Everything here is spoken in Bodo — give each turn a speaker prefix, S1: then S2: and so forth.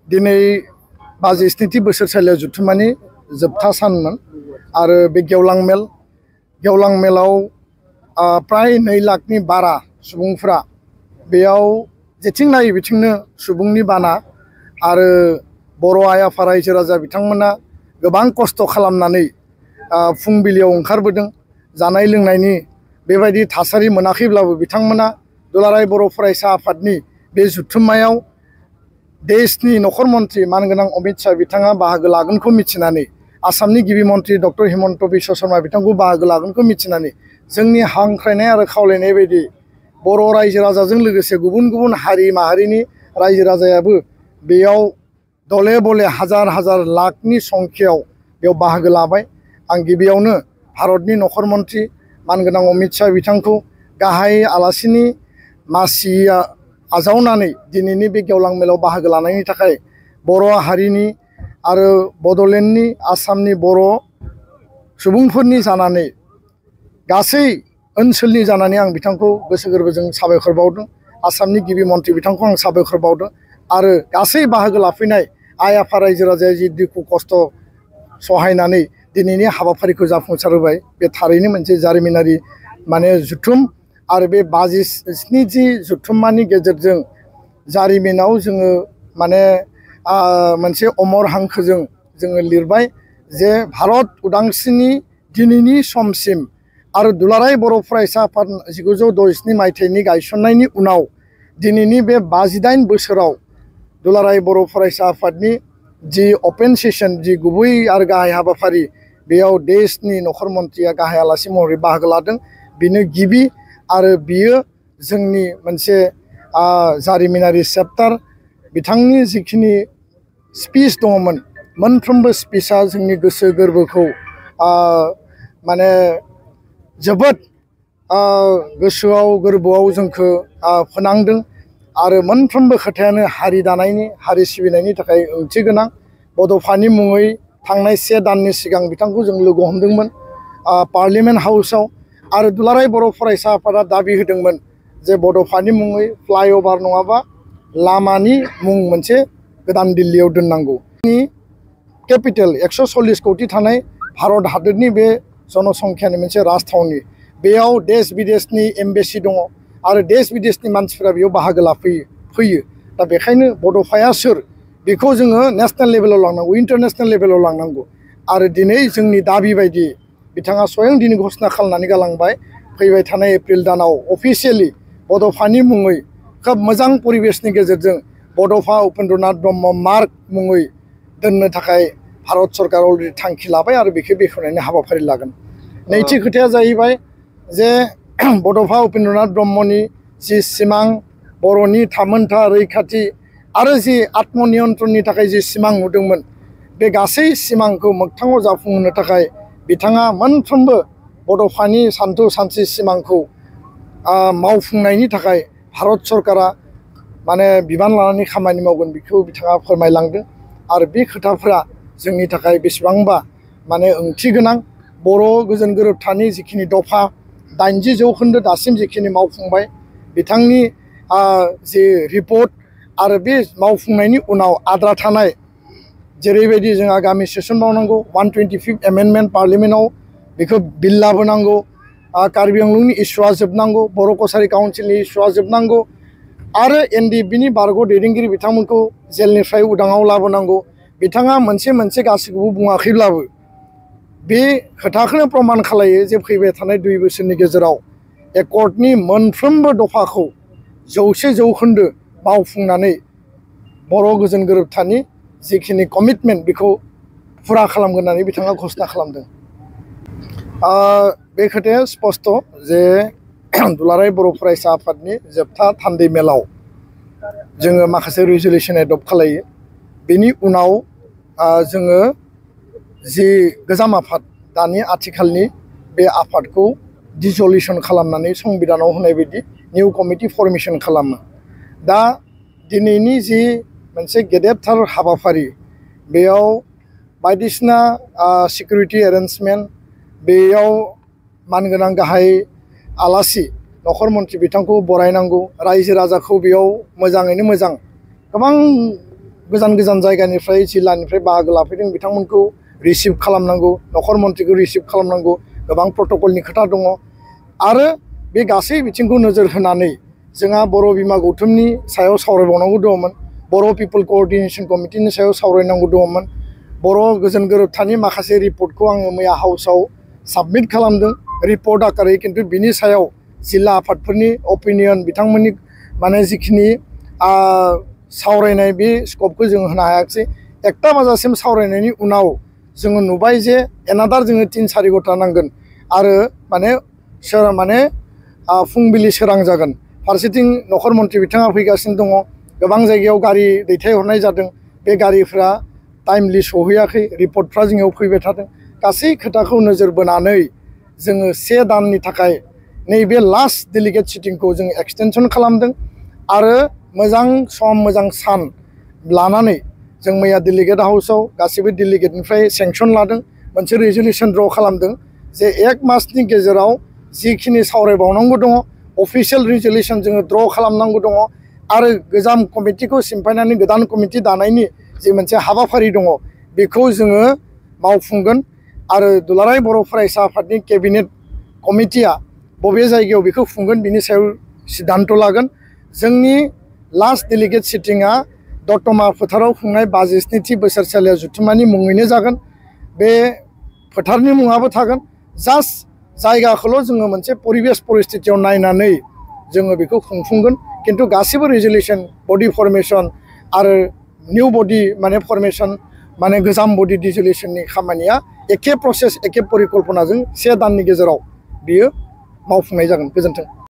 S1: दिनै 52 बोसोरसालियाव जुथुम्मानि जोबथा सानमोन आरो बे गेवलां मेलाव प्राय 2 लाखनि बारा सुबुंफ्रा बेयाव जेथिं नायो बिथिंनो सुबुंनि बाना आरो बर' आइ आफा रायजो राजा बिथांमोना गोबां खस्थ' खालामनानै फुंबिलियाव ओंखारबोदों जानाय लोंनायनि बेबायदि थासारि मोनाखैब्लाबो बिथांमोना दुलाराय बर' फरायसा आफादनि बे जुथुम्मायाव देशनि नखर मन्त्रि मानगोनां अमित शाह बिथाङा बाहागो लागोनखौ मिथिनानै आसामनि गिबि मन्त्रि डक्टर हिमन्त बिश्व शर्मा बिथांखौ बाहागो लागोनखौ मिथिनानै जोंनि हांख्रायनाय आरो खावलायनाय बायदि बर' रायजो राजाजों लोगोसे गुबुन गुबुन हारि माहारिनि रायजो राजायाबो बेयाव दले बले हाजार लाखनि संख्यायाव बेयाव बाहागो लाबाय। आं गिबियावनो भारतनि नखर मन्त्रि मानगोनां अमित शाह बिथांखौ गाहाय आलासिनि मासिया आजावनानै दिनैनि बे गेवलां मेलाव बाहागो लानायनि थाखाय बर' हारिनि आरो बड'लेण्डनि आसामनि बर' सुबुंफोरनि जानानै गासै ओनसोलनि जानानै आं बिथांखौ गोसो गोरबोजों साबायखर बावदों। आसामनि गिबि मन्त्रि बिथांखौ आं साबायखर बावदों आरो गासै बाहागो लाफैनाय आइ आफा रायजो राजाया जि दुखु खस्थ' सहायनानै दिनैनि हाबाफारिखौ जाफुंसार होबाय बे थारैनो मोनसे जारिमिनारि जुथुम आरो बे 52 जि जुथुम्मानि गेजेरजों जारिमिनाव जोङो मोनसे अमर हांखोजों जोङो लिरबाय जे भारत उदांस्रिनि दिनैनि समसिम आरो दुलाराय बर' फरायसा आफाद 1967 मायथाइनि गायसननायनि उनाव दिनैनि बे 58 बोसोराव दुलाराय बर' फरायसा आफादनि जि अपेन सेसन जि गुबै आरो गाहाय हाबाफारि बेयाव देशनि नखर मन्त्रिया गाहाय आलासि महरै बाहागो लादों। बेनो गिबि आरो बियो जोंनि मोनसे जारिमिनारि चेप्टार। बिथांनि जिखिनि स्पिच दङमोन मोनफ्रोमबो स्पिचआ जोंनि गोसो गोरबोखौ जोबोद गोसोआव गोरबोआव जोंखौ फोनांदों आरो मोनफ्रोमबो खोथायानो हारि दानायनि हारि सिबिनायनि थाखाय ओंथि गोनां। बड'फानि मुङै थांनाय 1 दाननि सिगां बिथांखौ जों लोगो हमदोंमोन पार्लियामेन्ट हाउसआव आरो दुलाराय बर' फरायसा आफादा दाबि होदोंमोन जे बड'फानि मुङै फ्लाइअभार नङाबा लामानि मुं मोनसे गोदान दिल्लीयाव दोननांगौ। केपिटेल 140 कौटि थानाय भारत हादरनि बे जनसंख्यानि मोनसे राजथावनि बेयाव देश विदेशनि एम्बेसि दङ आरो देश विदेशनि मानसिफोरा बेयाव बाहागो फैयो। दा बेखायनो बड'फाया सोर बेखौ जोङो नेशनेल लेभेलाव लांनांगौ इन्टारनेशनेल लेभेलाव लांनांगौ आरो दिनै जोंनि दाबि बायदि बिथाङा स्वयं दिनै घोषणा खालामनानै गालांबाय फैबाय थानाय एप्रिल दानाव अफिसियेलि बड'फानि मुङै खोब मोजां परिबेसनि गेजेरजों बड'फा उपेन्द्रनाथ ब्रह्म मार्ग मुङै दोननो थाखाय भारत सरकार अलरेडि थांखि लाबाय आरो बेखौ बेखेवनायनि हाबाफारि लागोन। नैथि खोथाया जाहैबाय जे बड'फा उपेन्द्रनाथ ब्रह्मनि जि सिमां बर'नि थामोन्था रैखाथि आरो जि आत्मनियन्त्रणनि थाखाय जि सिमां नुदोंमोन बे गासै सिमांखौ मोगथाङाव जाफुंहोनो थाखाय बिथाङा मोनफ्रोमबो बड'फानि सानथौ सानस्रि सिमांखौ मावफुंनायनि थाखाय भारत सरकारा बिबान लानानै खामानि मावगोन बेखौ बिथाङा फोरमायलांदों आरो बे खोथाफोरा जोंनि थाखाय बेसेबांबा ओंथि गोनां। बर' गोजोन गोरोबथानि जिखिनि दफा 80% दासिम जिखिनि मावफुंबाय बिथांनि जि रिपर्ट आरो बे मावफुंनायनि उनाव आद्रा थानाय जेरैबायदि जोंहा गामि सेसन मावनांगौ 125th एमेन्डमेन्ट पार्लियामेन्टआव बेखौ बिल लाबोनांगौ कार्बि आंलंनि इस्युआ जोबनांगौ बर' कसारि काउन्सिलनि इस्युआ जोबनांगौ आरो NDFBनि बारग' दैदेनगिरि बिथांमोनखौ जेलनिफ्राय उदाङाव लाबोनांगौ। बिथाङा मोनसे गासैखौबो बुङाखैब्लाबो बे खोथाखौनो प्रमान खालायो जे फैबाय थानाय 2 बोसोरनि गेजेराव एकर्डनि मोनफ्रोमबो दफाखौ 100% मावफुंनानै बर' गोजोन गोरोबथानि जिखिनि कमिटमेन्ट बेखौ फुरा खालामगोन होननानै बिथाङा घोषणा खालामदों। बे खोथाया स्पष्ट जे दुलाराय बर' फरायसा आफादनि जोबथा थान्दै मेलाव जोङो माखासे रिजलिउसन एडप्ट खालायो। बेनि उनाव जोङो जि गोजाम आफाद दानि आथिखालनि बे आफादखौ डिसलिउसन खालामनानै संबिधानाव होनाय बायदि निउ कमिटि फर्मेशन खालामो। दा दिनैनि जि मोनसे गेदेरथार हाबाफारि बेयाव बायदिसिना सिकिउरिटि एरेन्जमेन्ट बेयाव मानगोनां गाहाय आलासि नखर मन्त्रि बिथांखौ बरायनांगौ रायजो राजाखौ बेयाव मोजाङैनो मोजां गोबां गोजान गोजान जायगानिफ्राय जिल्लानिफ्राय बाहागो लाफैदों बिथांमोनखौ रिसिभ खालामनांगौ नखर मन्थ्रिखौ रिसिभ खालामनांगौ गोबां प्रट'कलनि खोथा दङ आरो बे गासै बिथिंखौ नोजोर होनानै जोंहा बर' बिमा गौथुमनि सायाव सावरायबावनांगौ दङमोन बर' पिपल क'अर्डिनेशन कमिटिनि सायाव सावरायनांगौ दङमोन बर' गोजोन गोरोबथानि माखासे रिपर्टखौ आङो मैया हाउसाव साबमिट खालामदों रिपर्ट आकारै खिन्थु बिनि सायाव जिल्ला आफादफोरनि अपिनियन बिथांमोननि माने जिखिनि सावरायनाय बे स्कपखौ जों होनो हायाखिसै 1टा बाजासिम सावरायनायनि उनाव जोङो नुबाय जे एनादार जोङो 3-4 घन्टा नांगोन आरो माने फुंबिलि सोरां जागोन फारसेथिं नखर मन्थ्रि बिथाङा फैगासिनो दङ गोबां जायगायाव गारि दैथायहरनाय जादों बे गारिफ्रा टाइमलि सहैयाखै रिपर्टफ्रा जोंनियाव फैबाय थादों गासै खोथाखौ नोजोर बोनानै जोङो 1 दाननि थाखाय नैबे लास्ट डेलिगेट सिटिंखौ जों एक्सटेनसन खालामदों आरो मोजां सम मोजां सान लानानै जों मैया डेलिगेट हाउसाव गासिबो डेलिगेटनिफ्राय सेंसन लादों मोनसे रेजोलिउसन ड्र खालामदों जे 1 मासनि गेजेराव जिखिनि सावरायबावनांगौ दङ अफिसियेल रेजोलिउसन जोङो ड्र खालामनांगौ दङ आरो गोजाम कमिटिखौ सिमफायनानै गोदान कमिटि दानायनि जे मोनसे हाबाफारि दङ बेखौ जोङो मावफुंगोन आरो दुलाराय बर' फरायसा आफादनि केबिनेट कमिटिया बबे जायगायाव बेखौ खुंगोन बिनि सायाव सिद्धान्त लागोन जोंनि लास्ट डेलिगेट सिटिंआ दतमा फोथाराव खुंनाय 52थि बोसोरसालिया जथुम्मानि मुङैनो जागोन बे फोथारनि मुङाबो थागोन जास्ट जायगाखौल' जोङो मोनसे परिबेस परिस्थितियाव नायनानै जोङो बेखौ खुंफुंगोन किन्तु गासिबो रेजोलिउसन बडि फर्मेशन आरो निउ बडि माने फर्मेशन माने गोजाम बडि डिजोल्यूशननि खामानिया एखे प्रसेस एखे परिकल्पनाजों 1 दाननि गेजेराव बियो मावफुंनाय जागोन गोजोन्थों।